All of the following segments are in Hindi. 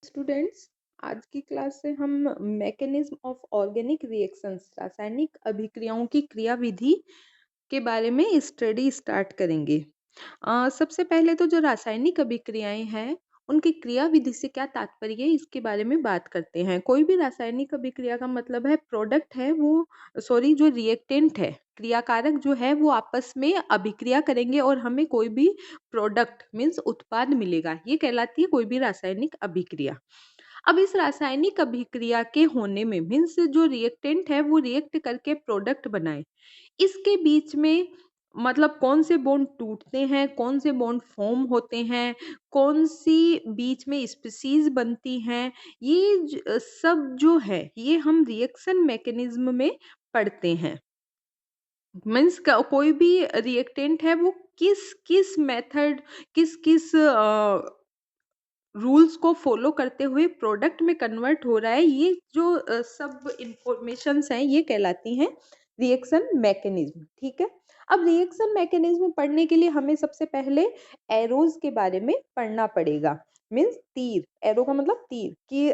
स्टूडेंट्स, आज की क्लास से हम मैकेनिज्म ऑफ ऑर्गेनिक रिएक्शंस रासायनिक अभिक्रियाओं की क्रियाविधि के बारे में स्टडी स्टार्ट करेंगे। सबसे पहले तो जो रासायनिक अभिक्रियाएं हैं उनकी क्रियाविधि से क्या तात्पर्य है इसके बारे में बात करते हैं। कोई भी रासायनिक अभिक्रिया का मतलब है प्रोडक्ट है वो सॉरी जो रिएक्टेंट है क्रियाकारक जो है वो आपस में अभिक्रिया करेंगे और हमें कोई भी प्रोडक्ट मीन्स उत्पाद मिलेगा। ये कहलाती है कोई भी रासायनिक अभिक्रिया। अब इस रासायनिक अभिक्रिया के होने में मीन्स जो रिएक्टेंट है वो रिएक्ट करके प्रोडक्ट बनाए, इसके बीच में मतलब कौन से बॉन्ड टूटते हैं, कौन से बॉन्ड फॉर्म होते हैं, कौन सी बीच में स्पीशीज बनती हैं, ये सब जो है ये हम रिएक्शन मैकेनिज्म में पढ़ते हैं। मीन्स कोई भी रिएक्टेंट है वो किस किस मेथड किस किस रूल्स को फॉलो करते हुए प्रोडक्ट में कन्वर्ट हो रहा है, ये जो सब इंफॉर्मेशंस हैं ये कहलाती हैं रिएक्शन मैकेनिज्म। ठीक है। अब रिएक्शन मैकेनिज्म पढ़ने के लिए हमें सबसे पहले एरोज के बारे में पढ़ना पड़ेगा। मीन्स तीर, एरो का मतलब तीर कि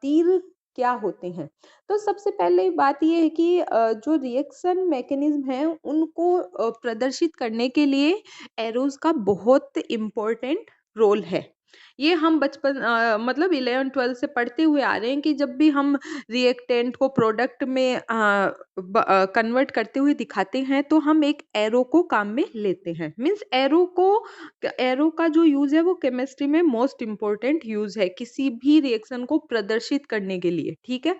तीर क्या होते हैं। तो सबसे पहले बात ये है कि जो रिएक्शन मैकेनिज्म है उनको प्रदर्शित करने के लिए एरोज का बहुत इम्पोर्टेंट रोल है। ये हम बचपन मतलब 11-12 से पढ़ते हुए आ रहे हैं कि जब भी हम रिएक्टेंट को प्रोडक्ट में कन्वर्ट करते हुए दिखाते हैं तो हम एक एरो को काम में लेते हैं। मीन्स एरो का जो यूज है वो केमिस्ट्री में मोस्ट इम्पोर्टेंट यूज है किसी भी रिएक्शन को प्रदर्शित करने के लिए। ठीक है।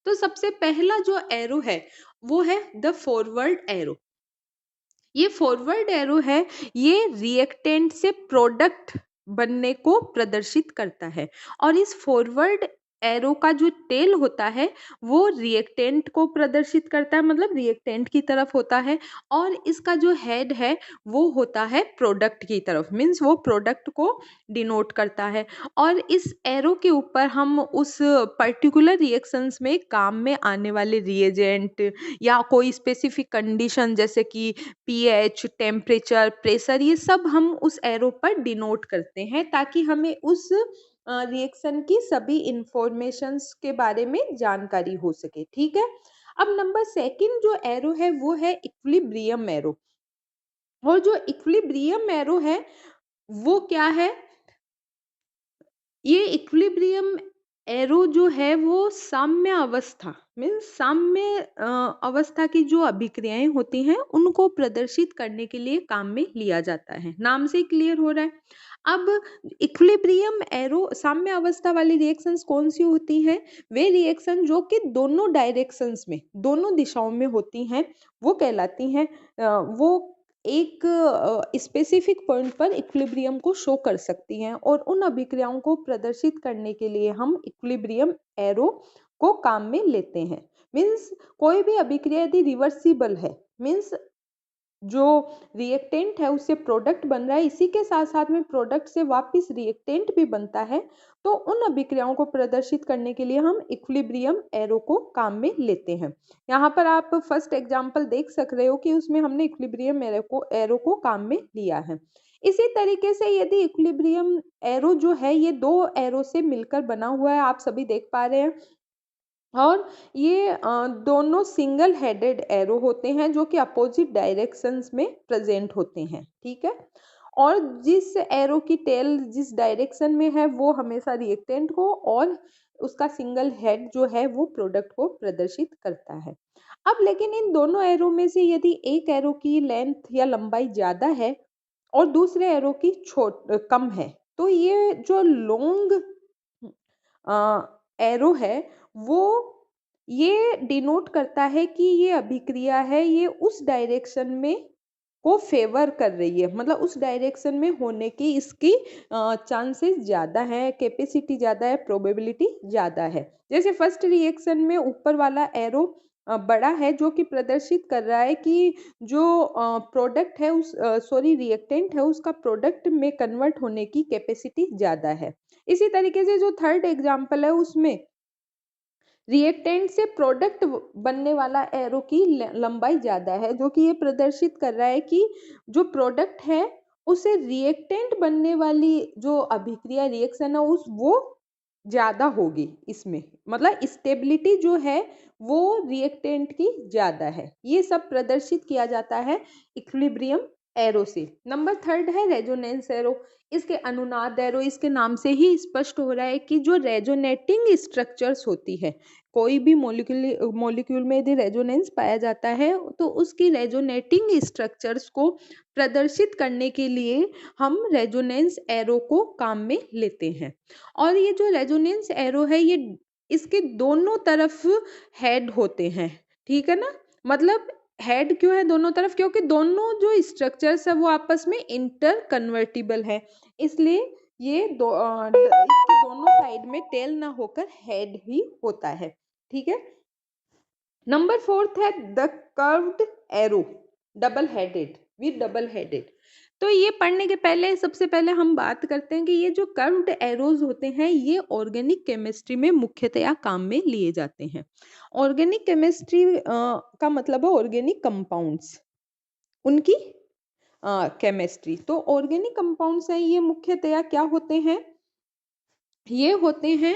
तो सबसे पहला जो एरो है वो है द फॉरवर्ड एरो। ये फॉरवर्ड एरो है, ये रिएक्टेंट से प्रोडक्ट बनने को प्रदर्शित करता है और इस फॉरवर्ड एरो का जो टेल होता है वो रिएक्टेंट को प्रदर्शित करता है, मतलब रिएक्टेंट की तरफ होता है, और इसका जो हेड है वो होता है प्रोडक्ट की तरफ, मीन्स वो प्रोडक्ट को डिनोट करता है। और इस एरो के ऊपर हम उस पर्टिकुलर रिएक्शंस में काम में आने वाले रिएजेंट या कोई स्पेसिफिक कंडीशन जैसे कि पीएच, टेम्परेचर, प्रेशर, ये सब हम उस एरो पर डिनोट करते हैं ताकि हमें उस रिएक्शन की सभी इंफॉर्मेशंस के बारे में जानकारी हो सके। ठीक है। अब नंबर सेकंड जो एरो है वो है इक्विलिब्रियम एरो। और जो इक्विलिब्रियम एरो है वो क्या है, ये इक्विलिब्रियम एरो जो है वो साम्य अवस्था मीन्स साम्य अवस्था की जो अभिक्रियाएं होती हैं उनको प्रदर्शित करने के लिए काम में लिया जाता है। नाम से क्लियर हो रहा है। अब इक्विलिब्रियम एरो साम्य अवस्था वाली रिएक्शंस कौन सी होती हैं, वे रिएक्शन जो कि दोनों डायरेक्शंस में दोनों दिशाओं में होती हैं वो कहलाती हैं वो एक स्पेसिफिक पॉइंट पर इक्विलिब्रियम को शो कर सकती हैं और उन अभिक्रियाओं को प्रदर्शित करने के लिए हम इक्विलिब्रियम एरो को काम में लेते हैं। मीन्स कोई भी अभिक्रिया यदि रिवर्सिबल है, मीन्स जो रिएक्टेंट है उससे प्रोडक्ट बन रहा है, इसी के साथ साथ में प्रोडक्ट से वापस रिएक्टेंट भी बनता है, तो उन अभिक्रियाओं को प्रदर्शित करने के लिए हम इक्विलिब्रियम एरो को काम में लेते हैं। यहाँ पर आप फर्स्ट एग्जांपल देख सक रहे हो कि उसमें हमने इक्विलिब्रियम एरो को काम में लिया है। इसी तरीके से यदि इक्विलिब्रियम एरो जो है ये दो एरो से मिलकर बना हुआ है, आप सभी देख पा रहे हैं, और ये दोनों सिंगल हेडेड एरो होते हैं जो कि अपोजिट डायरेक्शंस में प्रेजेंट होते हैं। ठीक है। और जिस एरो की टेल जिस डायरेक्शन में है वो हमेशा रिएक्टेंट को और उसका सिंगल हेड जो है वो प्रोडक्ट को प्रदर्शित करता है। अब लेकिन इन दोनों एरो में से यदि एक एरो की लेंथ या लंबाई ज्यादा है और दूसरे एरो की कम है, तो ये जो लॉन्ग एरो है वो ये डिनोट करता है कि ये अभिक्रिया है ये उस डायरेक्शन में को फेवर कर रही है, मतलब उस डायरेक्शन में होने की इसकी चांसेस ज़्यादा है, कैपेसिटी ज़्यादा है, प्रोबेबिलिटी ज़्यादा है। जैसे फर्स्ट रिएक्शन में ऊपर वाला एरो बड़ा है जो कि प्रदर्शित कर रहा है कि जो प्रोडक्ट है उस सॉरी रिएक्टेंट है उसका प्रोडक्ट में कन्वर्ट होने की कैपेसिटी ज़्यादा है। इसी तरीके से जो थर्ड एग्जाम्पल है उसमें रिएक्टेंट से प्रोडक्ट बनने वाला एरो की लंबाई ज्यादा है जो कि ये प्रदर्शित कर रहा है कि जो प्रोडक्ट है उसे रिएक्टेंट बनने वाली जो अभिक्रिया रिएक्शन है उस वो ज़्यादा होगी इसमें, मतलब स्टेबिलिटी जो है वो रिएक्टेंट की ज़्यादा है। ये सब प्रदर्शित किया जाता है इक्विलिब्रियम एरो से। नंबर थर्ड है रेजोनेंस एरो। इसके अनुनाद एरो, इसके नाम से ही स्पष्ट हो रहा है कि जो रेजोनेटिंग स्ट्रक्चर्स होती है, कोई भी मॉलिक्यूल में यदि रेजोनेंस पाया जाता है तो उसकी रेजोनेटिंग स्ट्रक्चर्स को प्रदर्शित करने के लिए हम रेजोनेंस एरो को काम में लेते हैं। और ये जो रेजोनेंस एरो है ये इसके दोनों तरफ हेड होते हैं, ठीक है ना। मतलब हेड क्यों है दोनों तरफ, क्योंकि दोनों जो स्ट्रक्चर्स है वो आपस में इंटर कन्वर्टिबल है, इसलिए ये इसकी दोनों साइड में टेल ना होकर हेड ही होता है, ठीक है। नंबर फोर्थ है the curved arrow, double headed, with double headed. तो ये पढ़ने के पहले सबसे पहले हम बात करते हैं कि ये जो कर्व्ड एरोज होते हैं ये ऑर्गेनिक केमिस्ट्री में मुख्यतया काम में लिए जाते हैं। ऑर्गेनिक केमिस्ट्री का मतलब है ऑर्गेनिक कंपाउंड्स, उनकी केमिस्ट्री। तो ऑर्गेनिक कंपाउंड्स हैं ये मुख्यतया क्या होते हैं, ये होते हैं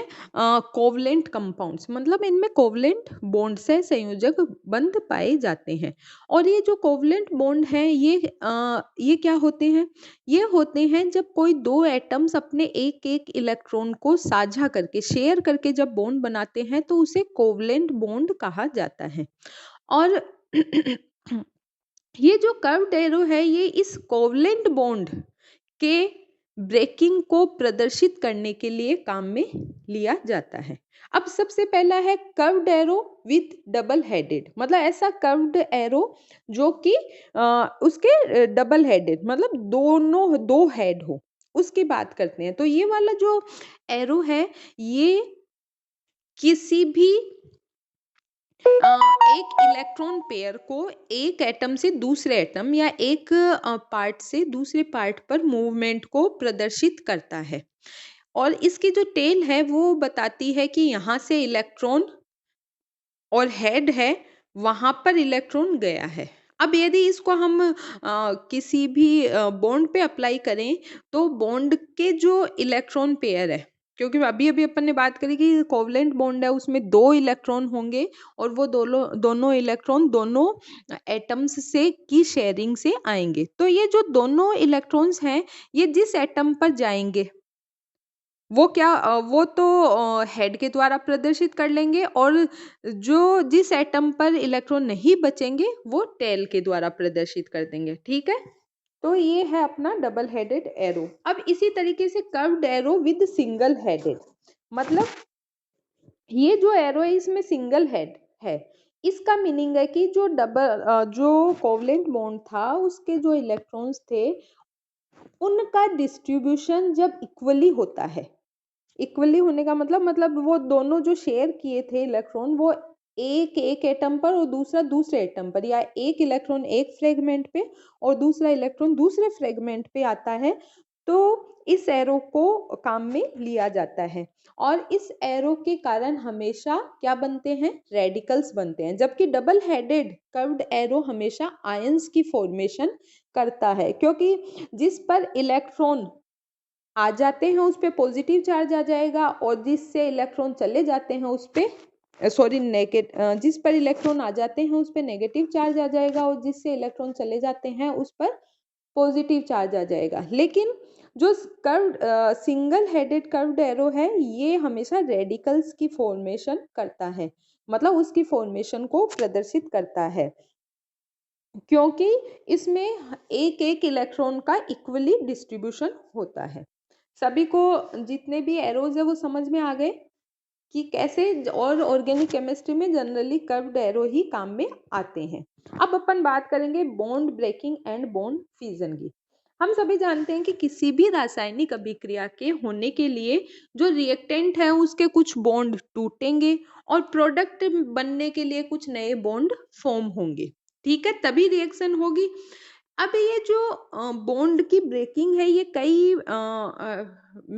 कोवलेंट कंपाउंड्स, मतलब इनमें कोवलेंट बॉन्ड से संयोजक बंध पाए जाते हैं। और ये जो कोवलेंट बॉन्ड हैं ये क्या होते हैं, ये होते हैं जब कोई दो एटम्स अपने एक एक इलेक्ट्रॉन को साझा करके शेयर करके जब बॉन्ड बनाते हैं तो उसे कोवलेंट बॉन्ड कहा जाता है। और ये जो कर्व्ड एरो है ये इस कोवलेंट बॉन्ड के ब्रेकिंग को प्रदर्शित करने के लिए काम में लिया जाता है। अब सबसे पहला है curved arrow with double headed, मतलब ऐसा कर्व्ड एरो जो कि उसके डबल हेडेड मतलब दोनों दो हेड हो, उसकी बात करते हैं। तो ये वाला जो एरो है ये किसी भी एक इलेक्ट्रॉन पेयर को एक एटम से दूसरे एटम या एक पार्ट से दूसरे पार्ट पर मूवमेंट को प्रदर्शित करता है। और इसकी जो टेल है वो बताती है कि यहाँ से इलेक्ट्रॉन और हेड है वहाँ पर इलेक्ट्रॉन गया है। अब यदि इसको हम किसी भी बॉन्ड पे अप्लाई करें तो बॉन्ड के जो इलेक्ट्रॉन पेयर है, क्योंकि अभी अभी अपन ने बात करी कि कोवलेंट बॉन्ड है उसमें दो इलेक्ट्रॉन होंगे और वो दोनों इलेक्ट्रॉन दोनों एटम्स से की शेयरिंग से आएंगे। तो ये जो दोनों इलेक्ट्रॉन्स हैं ये जिस एटम पर जाएंगे वो तो हेड के द्वारा प्रदर्शित कर लेंगे और जो जिस एटम पर इलेक्ट्रॉन नहीं बचेंगे वो टेल के द्वारा प्रदर्शित कर देंगे, ठीक है। तो ये है अपना डबल हेडेड एरो। अब इसी तरीके से curved arrow with single headed, मतलब ये जो एरो है इसमें सिंगल हेड है। इसका मीनिंग है कि जो कोवलेंट बॉन्ड था उसके जो इलेक्ट्रॉन्स थे उनका डिस्ट्रीब्यूशन जब इक्वली होता है, इक्वली होने का मतलब वो दोनों जो शेयर किए थे इलेक्ट्रॉन वो एक एक एटम पर और दूसरा दूसरे एटम पर, या एक इलेक्ट्रॉन एक फ्रेगमेंट पे और दूसरा इलेक्ट्रॉन दूसरे फ्रेगमेंट पे आता है, तो इस एरो को काम में लिया जाता है। और इस एरो के कारण हमेशा क्या बनते हैं, रेडिकल्स बनते हैं, जबकि डबल हेडेड कर्व्ड एरो हमेशा आयंस की फॉर्मेशन करता है, क्योंकि जिस पर इलेक्ट्रॉन आ जाते हैं उस पे पॉजिटिव चार्ज आ जाएगा और जिससे इलेक्ट्रॉन चले जाते हैं उस पे जिस पर इलेक्ट्रॉन आ जाते हैं उस पे नेगेटिव चार्ज आ जाएगा और जिससे इलेक्ट्रॉन चले जाते हैं उस पर पॉजिटिव चार्ज आ जाएगा। लेकिन जो सिंगल हेडेड कर्व्ड एरो है ये हमेशा रेडिकल्स की फॉर्मेशन करता है, मतलब उसकी फॉर्मेशन को प्रदर्शित करता है, क्योंकि इसमें एक एक इलेक्ट्रॉन का इक्वली डिस्ट्रीब्यूशन होता है। सभी को जितने भी एरोज है वो समझ में आ गए कि कैसे, और ऑर्गेनिक केमिस्ट्री में जनरली कर्व्ड एरो ही काम में आते हैं। अब अपन बात करेंगे bond breaking and bond fission की। हम सभी जानते हैं कि किसी भी रासायनिक अभिक्रिया के होने के लिए जो रिएक्टेंट है उसके कुछ बॉन्ड टूटेंगे और प्रोडक्ट बनने के लिए कुछ नए बॉन्ड फॉर्म होंगे, ठीक है, तभी रिएक्शन होगी। अब ये जो बॉन्ड की ब्रेकिंग है ये कई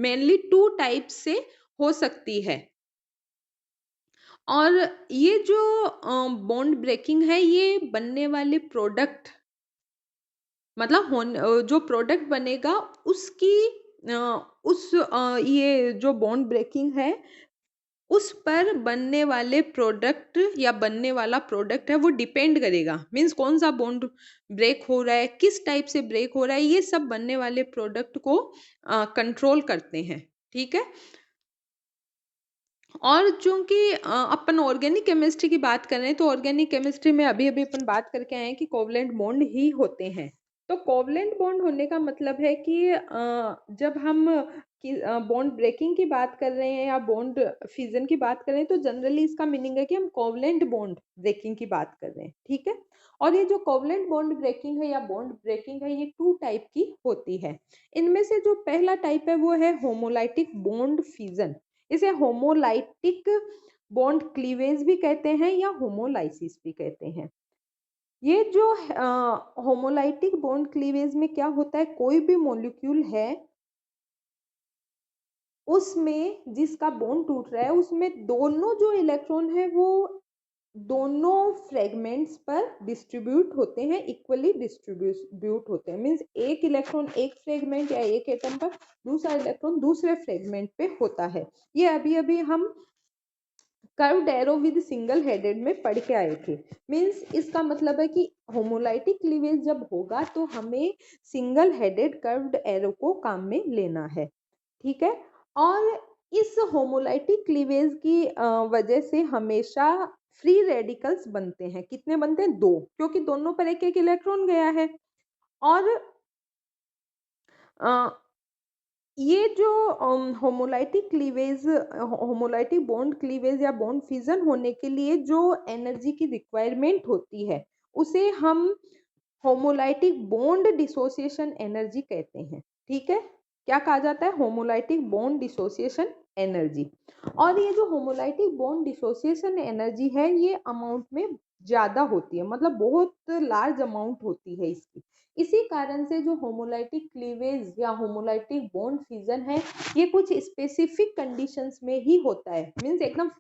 मेनली टू टाइप से हो सकती है। और ये जो बॉन्ड ब्रेकिंग है ये बनने वाले प्रोडक्ट, मतलब जो प्रोडक्ट बनेगा उसकी ये जो बॉन्ड ब्रेकिंग है उस पर बनने वाले प्रोडक्ट या बनने वाला प्रोडक्ट है वो डिपेंड करेगा। मीन्स कौन सा बॉन्ड ब्रेक हो रहा है, किस टाइप से ब्रेक हो रहा है, ये सब बनने वाले प्रोडक्ट को कंट्रोल करते हैं। ठीक है। और चूंकि अपन ऑर्गेनिक केमिस्ट्री की बात कर रहे हैं, तो ऑर्गेनिक केमिस्ट्री में अभी अभी अपन बात करके आए हैं कि कोवलेंट बॉन्ड ही होते हैं। तो कोवलेंट बॉन्ड होने का मतलब है कि जब हम बॉन्ड ब्रेकिंग की बात कर रहे हैं या बॉन्ड फिजन की बात कर रहे हैं, तो जनरली इसका मीनिंग है कि हम कोवलेंट बॉन्ड ब्रेकिंग की बात कर रहे हैं। ठीक है। और ये जो कोवलेंट बॉन्ड ब्रेकिंग है या बॉन्ड ब्रेकिंग है, ये 2 टाइप की होती है। इनमें से जो पहला टाइप है वो है होमोलाइटिक बॉन्ड फिजन। इसे होमोलाइटिक बॉन्ड क्लीवेज भी कहते हैं या होमोलाइसिस भी कहते हैं। ये जो होमोलाइटिक बॉन्ड क्लीवेज में क्या होता है, कोई भी मॉलिक्यूल है उसमें जिसका बॉन्ड टूट रहा है, उसमें दोनों जो इलेक्ट्रॉन है वो दोनों फ्रेगमेंट्स पर डिस्ट्रीब्यूट होते हैं, इक्वली डिस्ट्रीब्यूट होते हैं। मीन्स एक इलेक्ट्रॉन एक फ्रेगमेंट या एक एटम पर, दूसरा इलेक्ट्रॉन दूसरे फ्रेगमेंट पे होता है। ये अभी अभी हम curved arrow with single headed में पढ़ के आए थे। मीन्स इसका मतलब है कि होमोलाइटिक क्लीवेज जब होगा तो हमें सिंगल हेडेड कर्व्ड एरो को काम में लेना है। ठीक है। और इस होमोलाइटिक क्लीवेज की वजह से हमेशा फ्री रेडिकल्स बनते हैं। कितने बनते हैं? 2, क्योंकि दोनों पर एक एक इलेक्ट्रॉन गया है। और ये जो होमोलाइटिक बॉन्ड क्लीवेज या बॉन्ड फिजन होने के लिए जो एनर्जी की रिक्वायरमेंट होती है, उसे हम होमोलाइटिक बॉन्ड डिसोसिएशन एनर्जी कहते हैं। ठीक है। क्या कहा जाता है? Homolytic bond dissociation energy. और ये जो होमोलाइटिक बॉन्ड डिसोसिएशन एनर्जी है, ये अमाउंट में ज्यादा होती है, मतलब बहुत लार्ज अमाउंट होती है इसकी। इसी कारण से जो होमोलाइटिक क्लीवेज या होमोलाइटिक बॉन्ड फिजन है, ये कुछ स्पेसिफिक कंडीशंस में ही होता है। मीन्स एकदम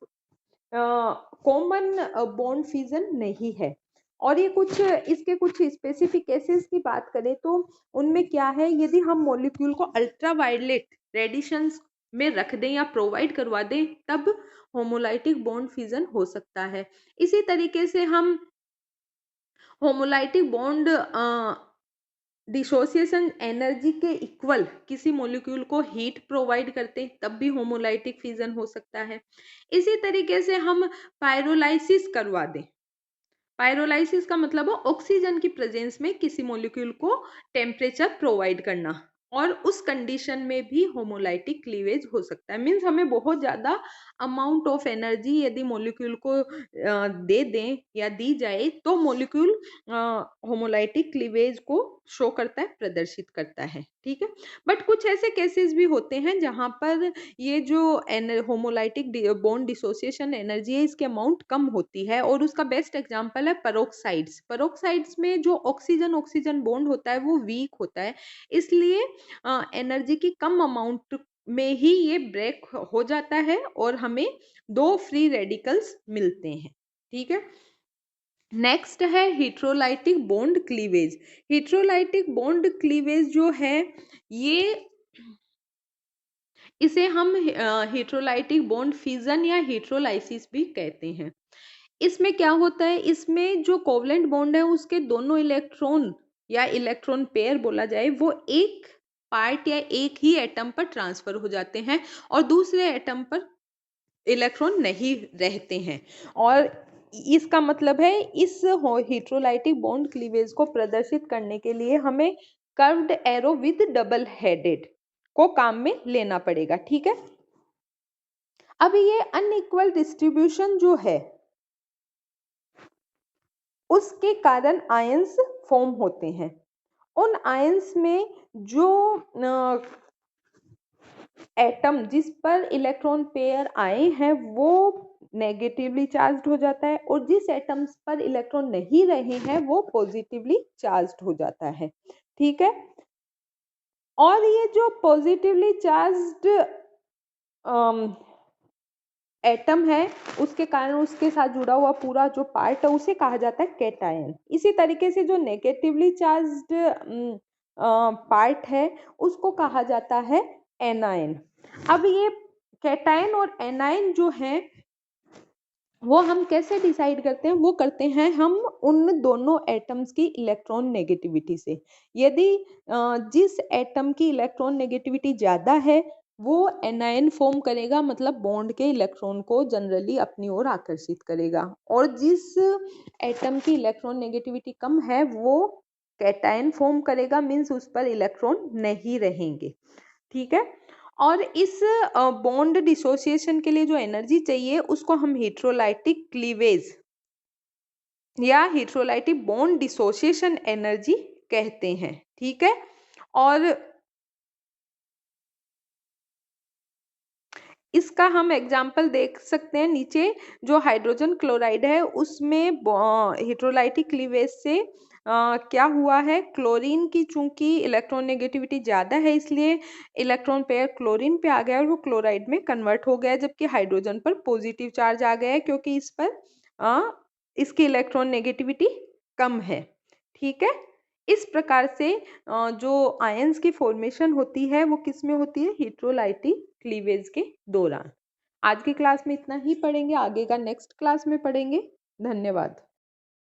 कॉमन बॉन्ड फिजन नहीं है। और ये कुछ इसके कुछ स्पेसिफिक केसेस की बात करें तो उनमें क्या है, यदि हम मॉलिक्यूल को अल्ट्रावायलेट रेडिएशंस में रख दें या प्रोवाइड करवा दें, तब होमोलाइटिक बॉन्ड फिजन हो सकता है। इसी तरीके से हम होमोलाइटिक बॉन्ड डिसोसिएशन एनर्जी के इक्वल किसी मॉलिक्यूल को हीट प्रोवाइड करते, तब भी होमोलाइटिक फिजन हो सकता है। इसी तरीके से हम पायरोलाइसिस करवा दें। पायरोलाइसिस का मतलब है ऑक्सीजन की प्रेजेंस में किसी मॉलिक्यूल को टेम्परेचर प्रोवाइड करना, और उस कंडीशन में भी होमोलाइटिक क्लीवेज हो सकता है। मीन्स हमें बहुत ज़्यादा अमाउंट ऑफ एनर्जी यदि मॉलिक्यूल को दे दें या दी जाए, तो मॉलिक्यूल होमोलाइटिक क्लीवेज को शो करता है, प्रदर्शित करता है। ठीक है। बट कुछ ऐसे केसेस भी होते हैं जहाँ पर ये जो होमोलाइटिक बॉन्ड डिसोसिएशन एनर्जी है, इसकी अमाउंट कम होती है, और उसका बेस्ट एग्जांपल है पेरोक्साइड्स। पेरोक्साइड्स में जो ऑक्सीजन ऑक्सीजन बॉन्ड होता है वो वीक होता है, इसलिए एनर्जी की कम अमाउंट में ही ये ब्रेक हो जाता है और हमें 2 फ्री रेडिकल्स मिलते हैं। ठीक है। नेक्स्ट है heterolytic bond cleavage. Heterolytic bond cleavage जो है, ये इसे हम हेट्रोलाइटिक बॉन्ड फिजन या हेट्रोलाइसिस भी कहते हैं। इसमें क्या होता है, इसमें जो कोवलेंट बॉन्ड है उसके दोनों इलेक्ट्रॉन या इलेक्ट्रॉन पेयर बोला जाए, वो एक पार्ट या एक ही एटम पर ट्रांसफर हो जाते हैं और दूसरे एटम पर इलेक्ट्रॉन नहीं रहते हैं। और इसका मतलब है इस हेट्रोलाइटिक बॉन्ड क्लीवेज को प्रदर्शित करने के लिए हमें curved arrow with double headed को काम में लेना पड़ेगा। ठीक है। अब ये अनइक्वल डिस्ट्रीब्यूशन जो है, उसके कारण आयंस फॉर्म होते हैं। उन आयंस में जो एटम जिस पर इलेक्ट्रॉन पेयर आए हैं वो नेगेटिवली चार्ज्ड हो जाता है, और जिस एटम्स पर इलेक्ट्रॉन नहीं रहे हैं वो पॉजिटिवली चार्ज्ड हो जाता है। ठीक है। और ये जो पॉजिटिवली चार्ज्ड एटम है, उसके कारण उसके साथ जुड़ा हुआ पूरा जो पार्ट है उसे कहा जाता है कैटायन। इसी तरीके से जो नेगेटिवली चार्ज्ड पार्ट है उसको कहा जाता है एनायन। अब ये कैटायन और एनायन जो हैं वो हम कैसे डिसाइड करते हैं, वो करते हैं हम उन दोनों एटम्स की इलेक्ट्रॉन नेगेटिविटी से। यदि जिस एटम की इलेक्ट्रॉन नेगेटिविटी ज़्यादा है वो एनायन फॉर्म करेगा, मतलब बॉन्ड के इलेक्ट्रॉन को जनरली अपनी ओर आकर्षित करेगा, और जिस एटम की इलेक्ट्रॉन नेगेटिविटी कम है वो कैटायन फॉर्म करेगा, मीन्स उस पर इलेक्ट्रॉन नहीं रहेंगे। ठीक है, और इस बॉन्ड डिसोसिएशन के लिए जो एनर्जी चाहिए उसको हम हेटेरोलाइटिक क्लीवेज या हेटेरोलाइटिक बॉन्ड डिसोसिएशन एनर्जी कहते हैं। ठीक है, और इसका हम एग्जाम्पल देख सकते हैं नीचे। जो हाइड्रोजन क्लोराइड है उसमें हेटेरोलाइटिक क्लीवेज से क्या हुआ है, क्लोरीन की चूंकि इलेक्ट्रॉन नेगेटिविटी ज़्यादा है इसलिए इलेक्ट्रॉन पेयर क्लोरीन पे आ गया और वो क्लोराइड में कन्वर्ट हो गया, जबकि हाइड्रोजन पर पॉजिटिव चार्ज आ गया है क्योंकि इस पर इसकी इलेक्ट्रॉन नेगेटिविटी कम है। ठीक है, इस प्रकार से जो आयंस की फॉर्मेशन होती है वो किस में होती है, हेटेरोलाइटिक क्लीवेज के दौरान। आज की क्लास में इतना ही पढ़ेंगे, आगे का नेक्स्ट क्लास में पढ़ेंगे। धन्यवाद।